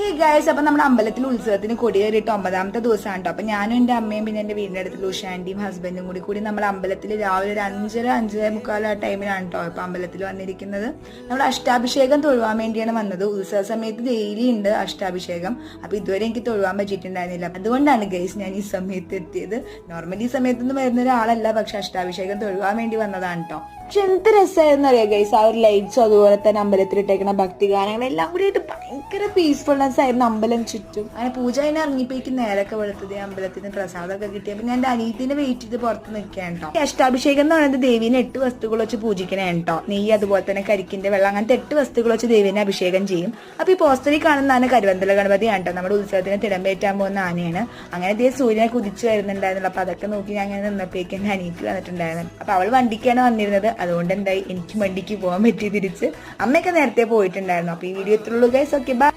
Hey guys, അപ്പൊ നമ്മുടെ അമ്പലത്തിൽ ഉത്സവത്തിന് കൊടിയേറിയിട്ട് 9ാമത്തെ ദിവസമാണ് കേട്ടോ. അപ്പൊ ഞാനും എന്റെ അമ്മയും പിന്നെ എന്റെ വീടിന്റെ അടുത്തുള്ള ഉഷാന്റിയും ഹസ്ബൻഡും കൂടി നമ്മൾ അമ്പലത്തിൽ രാവിലെ ഒരു 5:30 ആ ടൈമിലാണ് കേട്ടോ ഇപ്പൊ അമ്പലത്തിൽ വന്നിരിക്കുന്നത്. നമ്മൾ അഷ്ടാഭിഷേകം തൊഴുവാൻ വേണ്ടിയാണ് വന്നത്. ഉത്സവ സമയത്ത് ഡെയിലി ഉണ്ട് അഷ്ടാഭിഷേകം. അപ്പൊ ഇതുവരെ എനിക്ക് തൊഴുവാൻ പറ്റിയിട്ടുണ്ടായിരുന്നില്ല. അതുകൊണ്ടാണ് ഗൈസ് ഞാൻ ഈ സമയത്ത് എത്തിയത്. നോർമലി ഈ സമയത്തൊന്നും വരുന്ന ഒരാളല്ല, പക്ഷെ അഷ്ടാഭിഷേകം തൊഴുവാൻ വേണ്ടി വന്നതാണ് കേട്ടോ. പക്ഷെ എന്ത് രസമായിരുന്നു അറിയാം ഗൈസ്, ആ ഒരു ലൈറ്റ്സും അതുപോലെ തന്നെ അമ്പലത്തിലിട്ടേക്കുന്ന ഭക്തിഗാനങ്ങൾ എല്ലാം കൂടി ആയിട്ട് ഭയങ്കര പീസ്ഫുൾനെസ് ആയിരുന്നു അമ്പലം ചുറ്റും. അങ്ങനെ പൂജ അതിനെ ഇറങ്ങിപ്പോയിക്ക് നേരൊക്കെ വെളുത്തത് അമ്പലത്തിന് പ്രസാദമൊക്കെ കിട്ടിയപ്പോൾ ഞാൻ എന്റെ അനിയത്തിനെ വെയിറ്റ് ചെയ്ത് പുറത്ത് നിൽക്കാൻ കേട്ടോ. അഷ്ടാഭിഷേകം എന്ന് പറയുന്നത് ദേവീനെ 8 വസ്തുക്കൾ വെച്ച് പൂജിക്കണേ കേട്ടോ. നെയ്യ് അതുപോലെ തന്നെ കരിക്കിന്റെ വെള്ളം അങ്ങനത്തെ 8 വസ്തുക്കൾ വെച്ച് ദേവീനെ അഭിഷേകം ചെയ്യും. അപ്പൊ ഈ പോസ്റ്ററിൽ കാണുന്ന ആന കരുവന്തല ഗണപതിയാണ് കേട്ടോ. നമ്മുടെ ഉത്സവത്തിന് തിടമ്പേറ്റാൻ പോകുന്ന ആനയാണ്. അങ്ങനെ സൂര്യനെ കുതിച്ചു വരുന്നുണ്ടായിരുന്നല്ലോ. അപ്പൊ അതൊക്കെ നോക്കി ഞാൻ അങ്ങനെ നിന്നപ്പോഴേക്കും എന്റെ അനിയത്തി വന്നിട്ടുണ്ടായിരുന്നു. അപ്പൊ അവൾ വണ്ടിക്കാണ് വന്നിരുന്നത്. അതുകൊണ്ട് എന്തായി എനിക്ക് വണ്ടിക്ക് പോകാൻ പറ്റി തിരിച്ച്. അമ്മയൊക്കെ നേരത്തെ പോയിട്ടുണ്ടായിരുന്നു. അപ്പൊ ഈ വീഡിയോ എത്തുള്ളൂ ഗൈസ്. Okay bye.